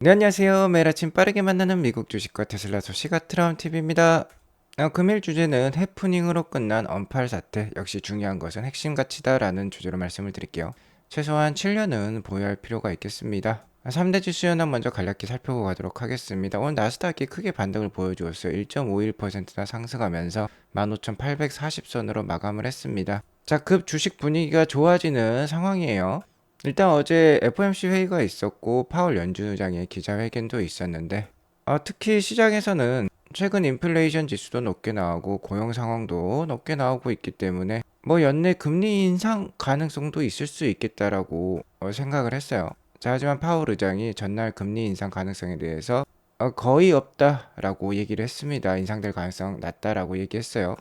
네, 안녕하세요. 매일 아침 빠르게 만나는 미국 주식과 테슬라 소식 트럼 TV입니다. 금일 주제는 해프닝으로 끝난 언팔 사태, 역시 중요한 것은 핵심 가치다라는 주제로 말씀을 드릴게요. 최소한 7년은 보유할 필요가 있겠습니다. 3대 지수 현황 먼저 간략히 살펴보고 가도록 하겠습니다. 오늘 나스닥이 크게 반등을 보여주었어요. 1.51%나 상승하면서 15,840선으로 마감을 했습니다. 자, 급 주식 분위기가 좋아지는 상황이에요. 일단 어제 FOMC 회의가 있었고 파월 연준의장의 기자회견도 있었는데 특히 시장에서는 최근 인플레이션 지수도 높게 나오고 고용 상황도 높게 나오고 있기 때문에 뭐 연내 금리 인상 가능성도 있을 수 있겠다라고 생각을 했어요. 자, 하지만 파월 의장이 전날 금리 인상 가능성에 대해서 거의 없다라고 얘기를 했습니다. 인상될 가능성 낮다라고 얘기했어요.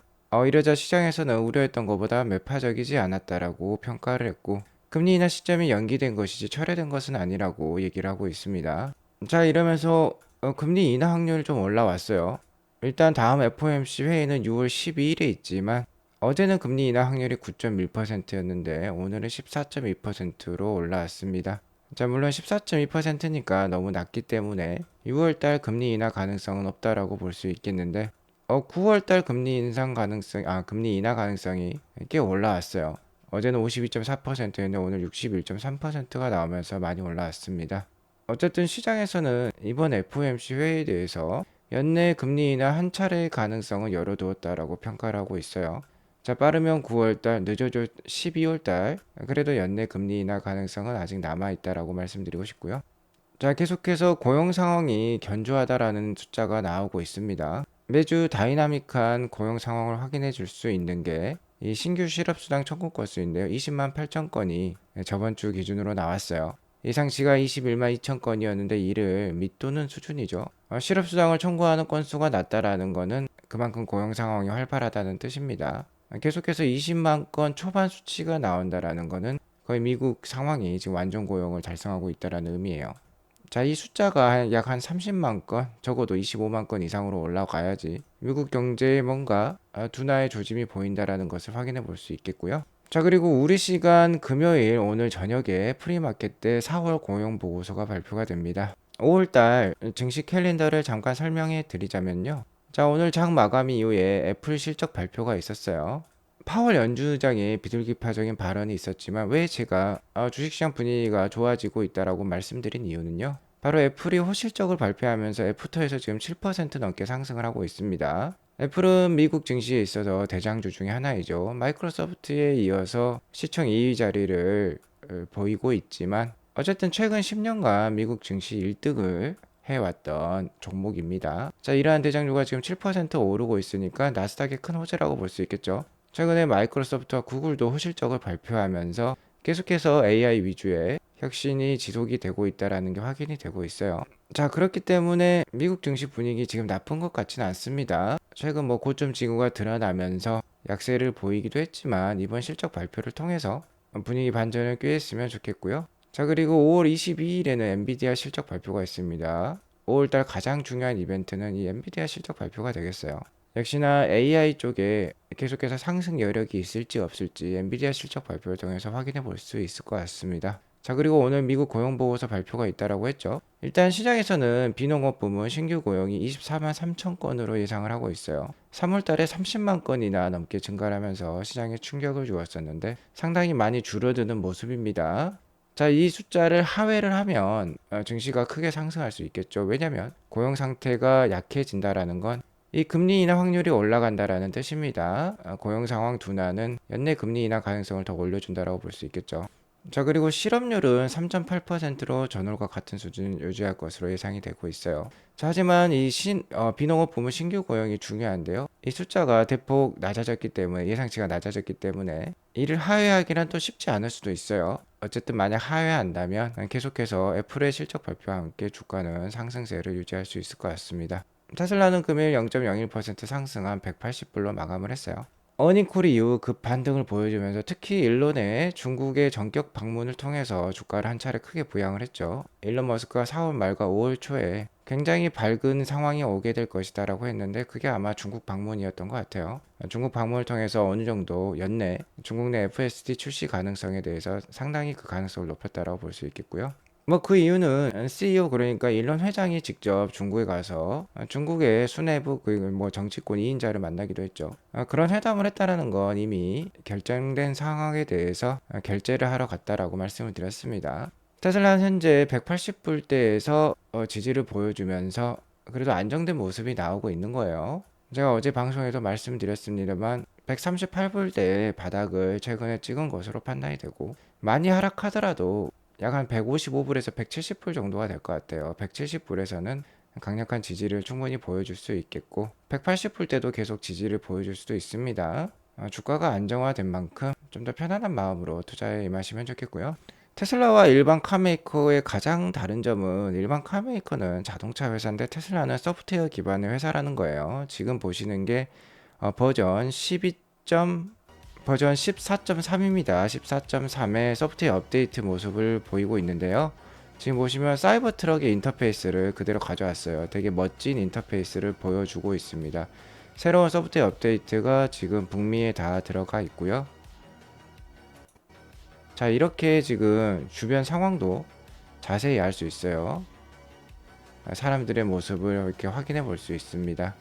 이러자 시장에서는 우려했던 것보다 매파적이지 않았다라고 평가를 했고 금리 인하 시점이 연기된 것이지 철회된 것은 아니라고 얘기를 하고 있습니다. 자, 이러면서 금리 인하 확률이 좀 올라왔어요. 일단 다음 FOMC 회의는 6월 12일에 있지만 어제는 금리 인하 확률이 9.1%였는데 오늘은 14.2%로 올라왔습니다. 자, 물론 14.2%니까 너무 낮기 때문에 6월달 금리 인하 가능성은 없다라고 볼 수 있겠는데 9월달 금리 인하 가능성이 꽤 올라왔어요. 어제는 52.4%였는데 오늘 61.3%가 나오면서 많이 올라왔습니다. 어쨌든 시장에서는 이번 FOMC 회의에 대해서 연내 금리 인하 한 차례의 가능성을 열어두었다라고 평가를 하고 있어요. 자, 빠르면 9월달, 늦어도 12월달, 그래도 연내 금리 인하 가능성은 아직 남아있다라고 말씀드리고 싶고요. 자, 계속해서 고용 상황이 견조하다라는 숫자가 나오고 있습니다. 매주 다이나믹한 고용 상황을 확인해 줄 수 있는 게 이 신규 실업수당 청구 건수인데요. 20만 8천 건이 저번 주 기준으로 나왔어요. 예상치가 21만 2천 건이었는데 이를 밑도는 수준이죠. 실업수당을 청구하는 건수가 낮다라는 것은 그만큼 고용 상황이 활발하다는 뜻입니다. 계속해서 20만 건 초반 수치가 나온다라는 것은 거의 미국 상황이 지금 완전 고용을 달성하고 있다라는 의미예요. 자, 이 숫자가 약 한 30만 건, 적어도 25만 건 이상으로 올라가야지 미국 경제에 뭔가 둔화의 조짐이 보인다라는 것을 확인해 볼 수 있겠고요. 자, 그리고 우리 시간 금요일 오늘 저녁에 프리마켓 때 4월 고용 보고서가 발표가 됩니다. 5월달 증시 캘린더를 잠깐 설명해 드리자면요. 자, 오늘 장 마감 이후에 애플 실적 발표가 있었어요. 파월 연준의장의 비둘기파적인 발언이 있었지만 왜 제가 주식시장 분위기가 좋아지고 있다라고 말씀드린 이유는요. 바로 애플이 호실적을 발표하면서 애프터에서 지금 7% 넘게 상승을 하고 있습니다. 애플은 미국 증시에 있어서 대장주 중에 하나이죠. 마이크로소프트에 이어서 시총 2위 자리를 보이고 있지만 어쨌든 최근 10년간 미국 증시 1등을 해왔던 종목입니다. 자, 이러한 대장주가 지금 7% 오르고 있으니까 나스닥의 큰 호재라고 볼 수 있겠죠. 최근에 마이크로소프트와 구글도 호실적을 발표하면서 계속해서 AI 위주의 혁신이 지속이 되고 있다는 게 확인이 되고 있어요. 자, 그렇기 때문에 미국 증시 분위기 지금 나쁜 것 같지는 않습니다. 최근 뭐 고점 징후가 드러나면서 약세를 보이기도 했지만 이번 실적 발표를 통해서 분위기 반전을 꾀했으면 좋겠고요. 자, 그리고 5월 22일에는 엔비디아 실적 발표가 있습니다. 5월달 가장 중요한 이벤트는 이 엔비디아 실적 발표가 되겠어요. 역시나 AI 쪽에 계속해서 상승 여력이 있을지 없을지 엔비디아 실적 발표를 통해서 확인해 볼 수 있을 것 같습니다. 자, 그리고 오늘 미국 고용보고서 발표가 있다라고 했죠. 일단 시장에서는 비농업 부문 신규 고용이 24만 3천 건으로 예상을 하고 있어요. 3월 달에 30만 건이나 넘게 증가를 하면서 시장에 충격을 주었었는데 상당히 많이 줄어드는 모습입니다. 자, 이 숫자를 하회를 하면 증시가 크게 상승할 수 있겠죠. 왜냐면 고용 상태가 약해진다라는 건 이 금리 인하 확률이 올라간다라는 뜻입니다. 고용 상황 둔화는 연내 금리 인하 가능성을 더 올려준다라고 볼 수 있겠죠. 자, 그리고 실업률은 3.8%로 전월과 같은 수준을 유지할 것으로 예상이 되고 있어요. 자, 하지만 비농업 부문 신규 고용이 중요한데요. 이 숫자가 대폭 낮아졌기 때문에 예상치가 낮아졌기 때문에 이를 하회하기란 또 쉽지 않을 수도 있어요. 어쨌든 만약 하회한다면 계속해서 애플의 실적 발표와 함께 주가는 상승세를 유지할 수 있을 것 같습니다. 테슬라는 금일 0.01% 상승한 180불로 마감을 했어요. 어닝콜 이후 급 반등을 보여주면서 특히 일론의 중국의 전격 방문을 통해서 주가를 한 차례 크게 부양을 했죠. 일론 머스크가 4월 말과 5월 초에 굉장히 밝은 상황이 오게 될 것이다라고 했는데 그게 아마 중국 방문이었던 것 같아요. 중국 방문을 통해서 어느 정도 연내 중국 내 FSD 출시 가능성에 대해서 상당히 그 가능성을 높였다라고 볼 수 있겠고요. 뭐 그 이유는 CEO 그러니까 일론 회장이 직접 중국에 가서 중국의 수뇌부 그 뭐 정치권 2인자를 만나기도 했죠. 그런 회담을 했다라는 건 이미 결정된 상황에 대해서 결재를 하러 갔다라고 말씀을 드렸습니다. 테슬라는 현재 180불대에서 지지를 보여주면서 그래도 안정된 모습이 나오고 있는 거예요. 제가 어제 방송에도 말씀드렸습니다만 138불대의 바닥을 최근에 찍은 것으로 판단이 되고 많이 하락하더라도 약 한 155불에서 170불 정도가 될 것 같아요. 170불에서는 강력한 지지를 충분히 보여줄 수 있겠고 180불 때도 계속 지지를 보여줄 수도 있습니다. 주가가 안정화된 만큼 좀 더 편안한 마음으로 투자에 임하시면 좋겠고요. 테슬라와 일반 카메이커의 가장 다른 점은 일반 카메이커는 자동차 회사인데 테슬라는 소프트웨어 기반의 회사라는 거예요. 지금 보시는 게 버전 12. 버전 14.3입니다. 14.3의 소프트웨어 업데이트 모습을 보이고 있는데요. 지금 보시면 사이버 트럭의 인터페이스를 그대로 가져왔어요. 되게 멋진 인터페이스를 보여주고 있습니다. 새로운 소프트웨어 업데이트가 지금 북미에 다 들어가 있고요. 자, 이렇게 지금 주변 상황도 자세히 알 수 있어요. 사람들의 모습을 이렇게 확인해 볼 수 있습니다.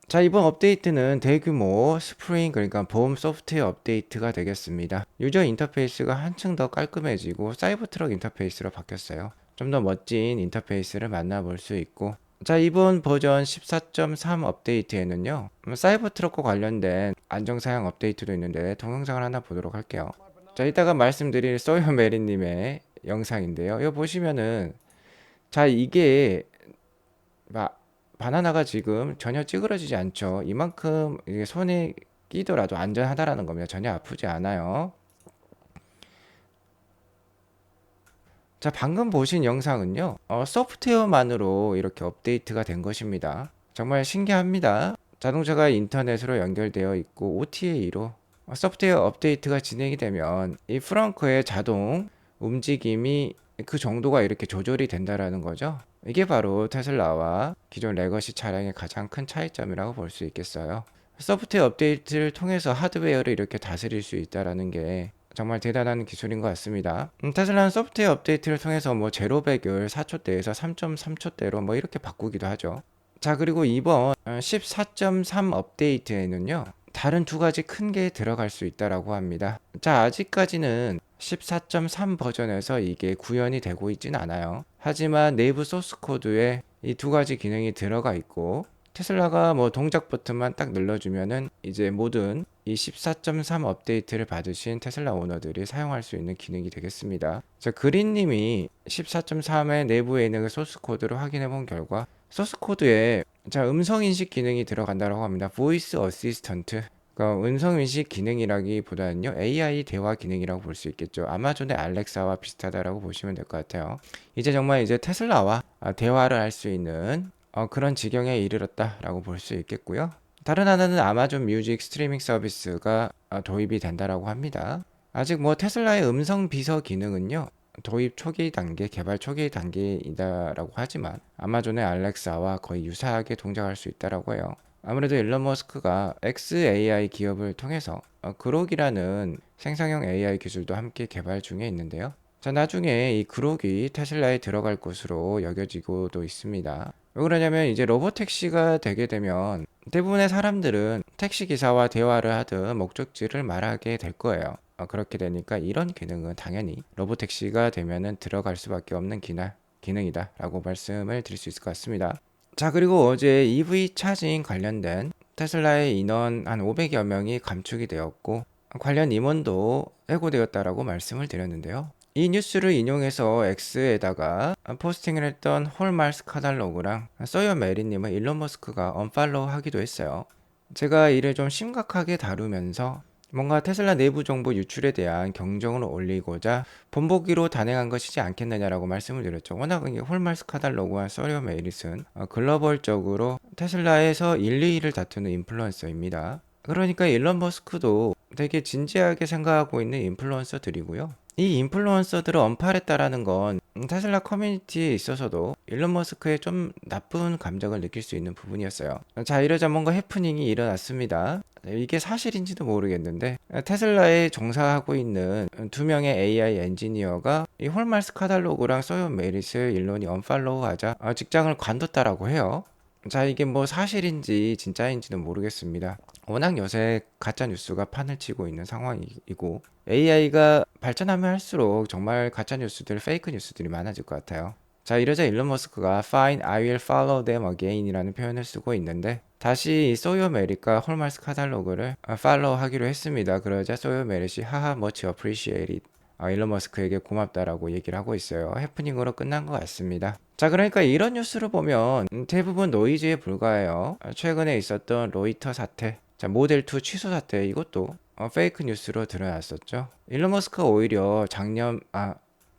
자, 이번 업데이트는 대규모 스프링 그러니까 보험 소프트웨어 업데이트가 되겠습니다. 유저 인터페이스가 한층 더 깔끔해지고 사이버 트럭 인터페이스로 바뀌었어요. 좀 더 멋진 인터페이스를 만나볼 수 있고 자, 이번 버전 14.3 업데이트에는요 사이버 트럭과 관련된 안정사양 업데이트도 있는데 동영상을 하나 보도록 할게요. 자, 이따가 말씀드릴 소요 메리님의 영상인데요. 이거 보시면은 자, 이게 바나나가 지금 전혀 찌그러지지 않죠. 이만큼 이게 손에 끼더라도 안전하다라는 겁니다. 전혀 아프지 않아요. 자, 방금 보신 영상은요 소프트웨어만으로 이렇게 업데이트가 된 것입니다. 정말 신기합니다. 자동차가 인터넷으로 연결되어 있고 OTA로 소프트웨어 업데이트가 진행이 되면 이 프렁크의 자동 움직임이 그 정도가 이렇게 조절이 된다라는 거죠. 이게 바로 테슬라와 기존 레거시 차량의 가장 큰 차이점이라고 볼 수 있겠어요. 소프트웨어 업데이트를 통해서 하드웨어를 이렇게 다스릴 수 있다라는 게 정말 대단한 기술인 것 같습니다. 테슬라는 소프트웨어 업데이트를 통해서 뭐 제로 배율 4초대에서 3.3초대로 뭐 이렇게 바꾸기도 하죠. 자, 그리고 이번 14.3 업데이트에는요 다른 두 가지 큰 게 들어갈 수 있다라고 합니다. 자, 아직까지는 14.3 버전에서 이게 구현이 되고 있진 않아요. 하지만 내부 소스 코드에 이 두 가지 기능이 들어가 있고 테슬라가 뭐 동작 버튼만 딱 눌러주면은 이제 모든 이 14.3 업데이트를 받으신 테슬라 오너들이 사용할 수 있는 기능이 되겠습니다. 자, 그린님이 14.3의 내부에 있는 그 소스 코드를 확인해 본 결과 소스 코드에 자, 음성 인식 기능이 들어간다고 합니다. 보이스 어시스턴트. 그러니까 음성 인식 기능이라기보다는요 AI 대화 기능이라고 볼 수 있겠죠. 아마존의 알렉사와 비슷하다라고 보시면 될 것 같아요. 이제 정말 이제 테슬라와 대화를 할 수 있는 그런 지경에 이르렀다라고 볼 수 있겠고요. 다른 하나는 아마존 뮤직 스트리밍 서비스가 도입이 된다라고 합니다. 아직 뭐 테슬라의 음성 비서 기능은요 도입 초기 단계, 개발 초기 단계이다라고 하지만 아마존의 알렉사와 거의 유사하게 동작할 수 있다라고 해요. 아무래도 일론 머스크가 xAI 기업을 통해서 그록이라는 생성형 AI 기술도 함께 개발 중에 있는데요. 자, 나중에 이 그록이 테슬라에 들어갈 것으로 여겨지고도 있습니다. 왜 그러냐면 이제 로보택시가 되게 되면 대부분의 사람들은 택시기사와 대화를 하든 목적지를 말하게 될 거예요. 그렇게 되니까 이런 기능은 당연히 로보택시가 되면은 들어갈 수밖에 없는 기능이다 라고 말씀을 드릴 수 있을 것 같습니다. 자, 그리고 어제 EV 차징 관련된 테슬라의 인원 한 500여 명이 감축이 되었고 관련 임원도 해고되었다라고 말씀을 드렸는데요. 이 뉴스를 인용해서 X에다가 포스팅을 했던 홀마스 카달로그랑 소요 메리님을 일론 머스크가 언팔로우 하기도 했어요. 제가 이를 좀 심각하게 다루면서 뭔가 테슬라 내부 정보 유출에 대한 경종을 올리고자 본보기로 단행한 것이지 않겠느냐라고 말씀을 드렸죠. 워낙 홀마스 카달로그와 소요 메리슨 글로벌적으로 테슬라에서 1, 2위를 다투는 인플루언서입니다. 그러니까 일론 머스크도 되게 진지하게 생각하고 있는 인플루언서들이고요. 이 인플루언서들을 언팔했다라는 건 테슬라 커뮤니티에 있어서도 일론 머스크의 좀 나쁜 감정을 느낄 수 있는 부분이었어요. 자, 이러자 뭔가 해프닝이 일어났습니다. 이게 사실인지도 모르겠는데 테슬라에 종사하고 있는 두 명의 AI 엔지니어가 이 홀마스 카탈로그랑 소요 메릿을 일론이 언팔로우하자 직장을 관뒀다라고 해요. 자, 이게 뭐 사실인지 진짜인지는 모르겠습니다. 워낙 요새 가짜 뉴스가 판을 치고 있는 상황이고 AI가 발전하면 할수록 정말 가짜 뉴스들, 페이크 뉴스들이 많아질 것 같아요. 자, 이러자 일론 머스크가 Fine, I will follow them again이라는 표현을 쓰고 있는데 다시 소요 메릿과 홀마스 카탈로그를 팔로우 하기로 했습니다. 그러자 소요 메릿이 하하 much appreciated, 일론 머스크에게 고맙다라고 얘기를 하고 있어요. 해프닝으로 끝난 것 같습니다. 자, 그러니까 이런 뉴스를 보면 대부분 노이즈에 불과해요. 최근에 있었던 로이터 사태, 자, 모델2 취소 사태, 이것도 페이크 뉴스로 드러났었죠. 일론 머스크가 오히려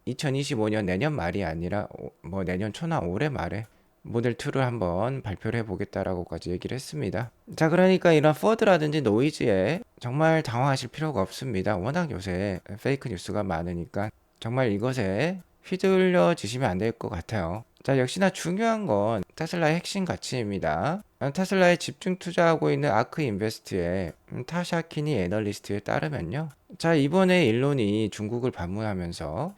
2025년 내년 말이 아니라 뭐 내년 초나 올해 말에 모델2를 한번 발표를 해보겠다라고까지 얘기를 했습니다. 자, 그러니까 이런 퍼드라든지 노이즈에 정말 당황하실 필요가 없습니다. 워낙 요새 페이크 뉴스가 많으니까 정말 이것에 휘둘려지시면 안 될 것 같아요. 자, 역시나 중요한 건 테슬라의 핵심 가치입니다. 테슬라에 집중 투자하고 있는 아크 인베스트의 타샤 키니 애널리스트에 따르면요. 자, 이번에 일론이 중국을 방문하면서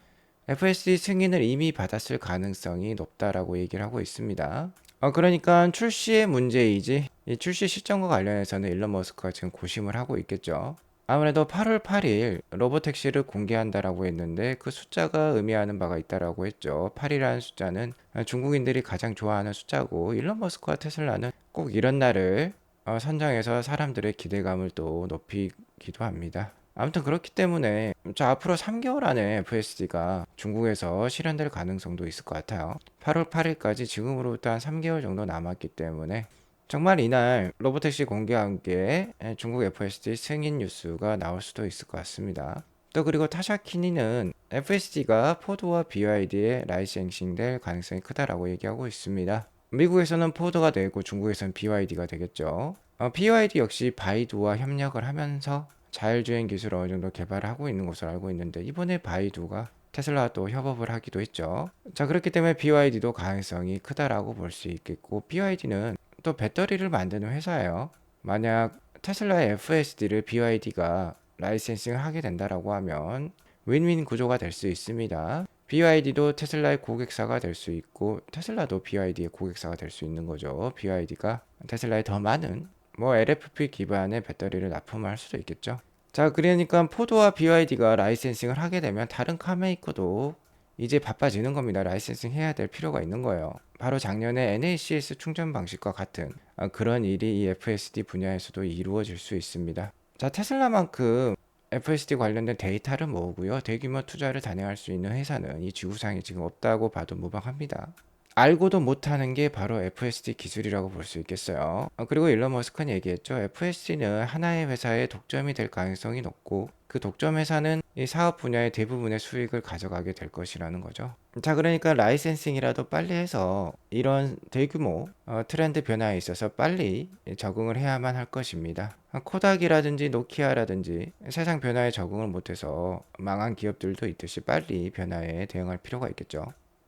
FSD 승인을 이미 받았을 가능성이 높다라고 얘기를 하고 있습니다. 그러니까 출시의 문제이지 이 출시 시점과 관련해서는 일론 머스크가 지금 고심을 하고 있겠죠. 아무래도 8월 8일 로보택시를 공개한다라고 했는데 그 숫자가 의미하는 바가 있다라고 했죠. 8이라는 숫자는 중국인들이 가장 좋아하는 숫자고 일론 머스크와 테슬라는 꼭 이런 날을 선정해서 사람들의 기대감을 또 높이기도 합니다. 아무튼 그렇기 때문에 저 앞으로 3개월 안에 FSD가 중국에서 실현될 가능성도 있을 것 같아요. 8월 8일까지 지금으로부터 한 3개월 정도 남았기 때문에 정말 이날 로보택시 공개와 함께 중국 FSD 승인 뉴스가 나올 수도 있을 것 같습니다. 또 그리고 타샤키니는 FSD가 포드와 BYD에 라이센싱 될 가능성이 크다라고 얘기하고 있습니다. 미국에서는 포드가 되고 중국에서는 BYD가 되겠죠. BYD 역시 바이두와 협력을 하면서 자율주행 기술을 어느 정도 개발을 하고 있는 것으로 알고 있는데 이번에 바이두가 테슬라와 또 협업을 하기도 했죠. 자, 그렇기 때문에 BYD도 가능성이 크다라고 볼 수 있겠고 BYD는 또 배터리를 만드는 회사예요. 만약 테슬라의 FSD를 BYD가 라이센싱을 하게 된다라고 하면 윈윈 구조가 될 수 있습니다. BYD도 테슬라의 고객사가 될 수 있고 테슬라도 BYD의 고객사가 될 수 있는 거죠. BYD가 테슬라에 더 많은 뭐 LFP 기반의 배터리를 납품할 수도 있겠죠. 자, 그러니까 포드와 BYD가 라이센싱을 하게 되면 다른 카메이커도 이제 바빠지는 겁니다. 라이센싱 해야 될 필요가 있는 거예요. 바로 작년에 NACS 충전 방식과 같은 그런 일이 이 FSD 분야에서도 이루어질 수 있습니다. 자, 테슬라만큼 FSD 관련된 데이터를 모으고요. 대규모 투자를 단행할 수 있는 회사는 이 지구상에 지금 없다고 봐도 무방합니다. 알고도 못하는 게 바로 FSD 기술이라고 볼 수 있겠어요. 그리고 일론 머스크는 얘기했죠. FSD는 하나의 회사의 독점이 될 가능성이 높고 그 독점 회사는 이 사업 분야의 대부분의 수익을 가져가게 될 것이라는 거죠. 자, 그러니까 라이센싱이라도 빨리 해서 이런 대규모 트렌드 변화에 있어서 빨리 적응을 해야만 할 것입니다. 코닥이라든지 노키아라든지 세상 변화에 적응을 못해서 망한 기업들도 있듯이 빨리 변화에 대응할 필요가 있겠죠.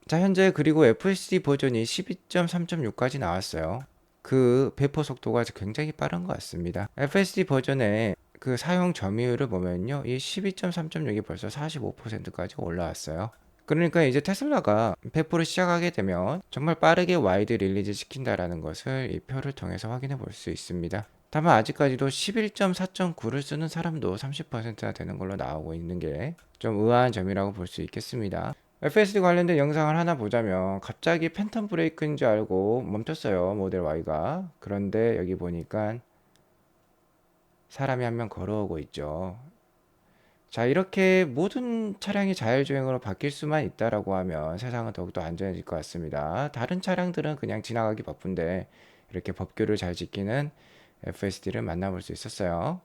자, 현재 그리고 FSD 버전이 12.3.6까지 나왔어요. 그 배포 속도가 굉장히 빠른 것 같습니다. FSD 버전의 그 사용 점유율을 보면요. 이 12.3.6이 벌써 45%까지 올라왔어요. 그러니까 이제 테슬라가 배포를 시작하게 되면 정말 빠르게 와이드 릴리즈 시킨다라는 것을 이 표를 통해서 확인해 볼 수 있습니다. 다만 아직까지도 11.4.9를 쓰는 사람도 30%나 되는 걸로 나오고 있는 게 좀 의아한 점이라고 볼 수 있겠습니다. FSD 관련된 영상을 하나 보자면 갑자기 팬텀 브레이크인 줄 알고 멈췄어요. 모델 Y가. 그런데 여기 보니까 사람이 한 명 걸어오고 있죠. 자, 이렇게 모든 차량이 자율주행으로 바뀔 수만 있다라고 하면 세상은 더욱더 안전해질 것 같습니다. 다른 차량들은 그냥 지나가기 바쁜데 이렇게 법규를 잘 지키는 FSD를 만나볼 수 있었어요.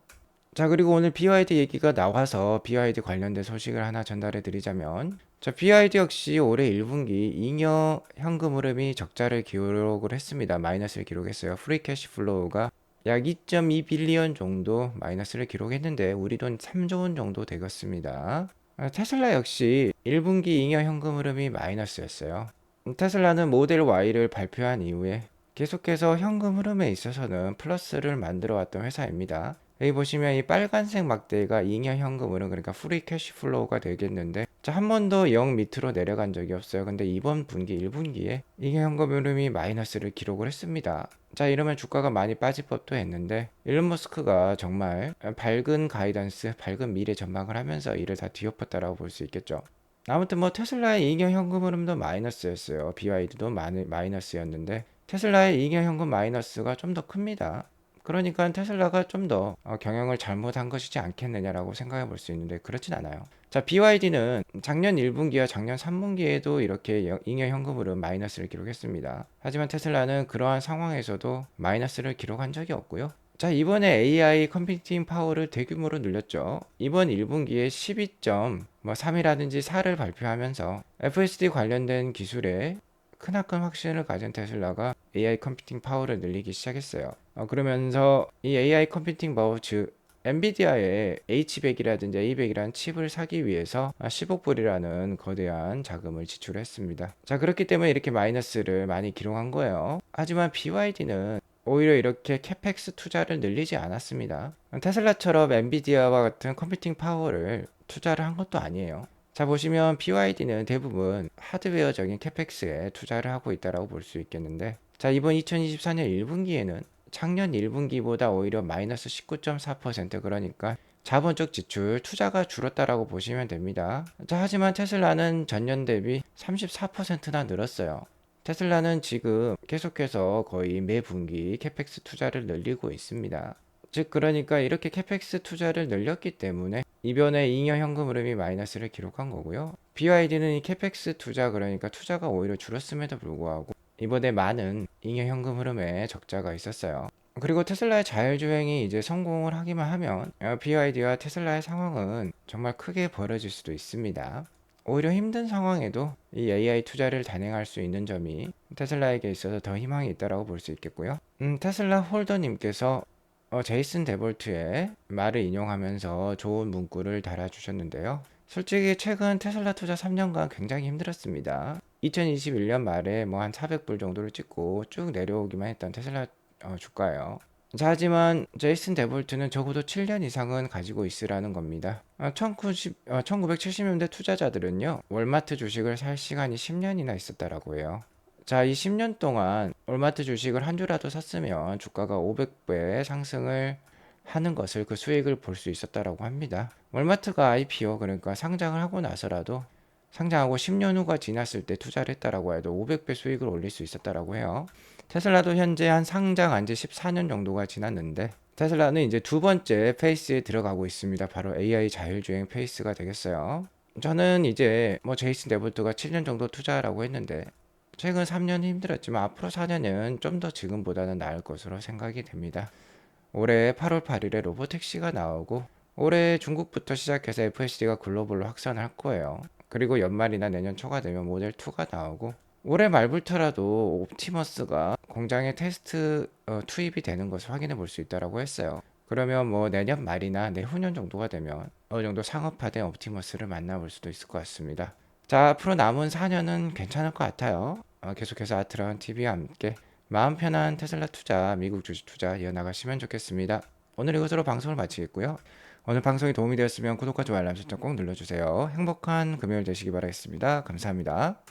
자, 그리고 오늘 BYD 얘기가 나와서 BYD 관련된 소식을 하나 전달해 드리자면 자, BYD 역시 올해 1분기 잉여 현금 흐름이 적자를 기록을 했습니다. 마이너스를 기록했어요. 프리 캐시 플로우가 약 2.2빌리언 정도 마이너스를 기록했는데 우리 돈 3조 원 정도 되겠습니다. 테슬라 역시 1분기 잉여 현금 흐름이 마이너스였어요. 테슬라는 모델 Y를 발표한 이후에 계속해서 현금 흐름에 있어서는 플러스를 만들어 왔던 회사입니다. 여기 보시면 이 빨간색 막대가 잉여 현금 흐름, 그러니까 프리 캐시 플로우가 되겠는데, 자, 한 번도 0 밑으로 내려간 적이 없어요. 근데 이번 분기 1분기에 잉여 현금 흐름이 마이너스를 기록을 했습니다. 자, 이러면 주가가 많이 빠질 법도 했는데, 일론 머스크가 정말 밝은 가이던스, 밝은 미래 전망을 하면서 이를 다 뒤엎었다라고 볼 수 있겠죠. 아무튼 뭐 테슬라의 잉여 현금 흐름도 마이너스였어요. BYD도 마이너스였는데, 테슬라의 잉여 현금 마이너스가 좀 더 큽니다. 그러니까 테슬라가 좀 더 경영을 잘못한 것이지 않겠느냐라고 생각해 볼 수 있는데, 그렇진 않아요. 자, BYD는 작년 1분기와 작년 3분기에도 이렇게 잉여 현금으로 마이너스를 기록했습니다. 하지만 테슬라는 그러한 상황에서도 마이너스를 기록한 적이 없고요. 자, 이번에 AI 컴퓨팅 파워를 대규모로 늘렸죠. 이번 1분기에 12.3이라든지 4를 발표하면서 FSD 관련된 기술에 크나큰 확신을 가진 테슬라가 AI 컴퓨팅 파워를 늘리기 시작했어요. 그러면서 이 AI 컴퓨팅 파워, 즉 엔비디아의 H100이라든지 A100이라는 칩을 사기 위해서 10억 불이라는 거대한 자금을 지출했습니다. 자, 그렇기 때문에 이렇게 마이너스를 많이 기록한 거예요. 하지만 BYD는 오히려 이렇게 캐펙스 투자를 늘리지 않았습니다. 테슬라처럼 엔비디아와 같은 컴퓨팅 파워를 투자를 한 것도 아니에요. 자, 보시면 BYD는 대부분 하드웨어적인 캐펙스에 투자를 하고 있다고 볼 수 있겠는데, 자, 이번 2024년 1분기에는 작년 1분기보다 오히려 마이너스 19.4%, 그러니까 자본적 지출, 투자가 줄었다라고 보시면 됩니다. 자, 하지만 테슬라는 전년 대비 34%나 늘었어요. 테슬라는 지금 계속해서 거의 매 분기 캐펙스 투자를 늘리고 있습니다. 즉, 그러니까 이렇게 캐펙스 투자를 늘렸기 때문에 이번에 잉여 현금 흐름이 마이너스를 기록한 거고요. BYD는 이 캐펙스 투자, 그러니까 투자가 오히려 줄었음에도 불구하고 이번에 많은 잉여 현금 흐름에 적자가 있었어요. 그리고 테슬라의 자율주행이 이제 성공을 하기만 하면 BYD와 테슬라의 상황은 정말 크게 벌어질 수도 있습니다. 오히려 힘든 상황에도 이 AI 투자를 단행할 수 있는 점이 테슬라에게 있어서 더 희망이 있다고 볼 수 있겠고요. 테슬라 홀더님께서 제이슨 데볼트의 말을 인용하면서 좋은 문구를 달아주셨는데요. 솔직히 최근 테슬라 투자 3년간 굉장히 힘들었습니다. 2021년 말에 뭐 한 400불 정도를 찍고 쭉 내려오기만 했던 테슬라 주가예요. 자, 하지만 제이슨 데볼트는 적어도 7년 이상은 가지고 있으라는 겁니다. 1970년대 투자자들은요, 월마트 주식을 살 시간이 10년이나 있었다라고 해요. 자, 이 10년 동안 월마트 주식을 한 주라도 샀으면 주가가 500배 상승을 하는 것을, 그 수익을 볼 수 있었다라고 합니다. 월마트가 IPO, 그러니까 상장을 하고 나서라도 상장하고 10년 후가 지났을 때 투자를 했다라고 해도 500배 수익을 올릴 수 있었다라고 해요. 테슬라도 현재 한 상장한 지 14년 정도가 지났는데, 테슬라는 이제 두 번째 페이스에 들어가고 있습니다. 바로 AI 자율주행 페이스가 되겠어요. 저는 이제 뭐 제이슨 데볼트가 7년 정도 투자라고 했는데, 최근 3년 힘들었지만 앞으로 4년은 좀 더 지금보다는 나을 것으로 생각이 됩니다. 올해 8월 8일에 로보택시가 나오고, 올해 중국부터 시작해서 FSD가 글로벌로 확산을 할 거예요. 그리고 연말이나 내년 초가 되면 모델 2가 나오고, 올해 말부터라도 옵티머스가 공장에 테스트 투입이 되는 것을 확인해 볼 수 있다고 했어요. 그러면 뭐 내년 말이나 내후년 정도가 되면 어느 정도 상업화된 옵티머스를 만나볼 수도 있을 것 같습니다. 자, 앞으로 남은 4년은 괜찮을 것 같아요. 계속해서 아트라운 TV와 함께 마음 편한 테슬라 투자, 미국 주식 투자 이어나가시면 좋겠습니다. 오늘 이것으로 방송을 마치겠고요. 오늘 방송이 도움이 되었으면 구독과 좋아요, 알람 설정 꼭 눌러주세요. 행복한 금요일 되시기 바라겠습니다. 감사합니다.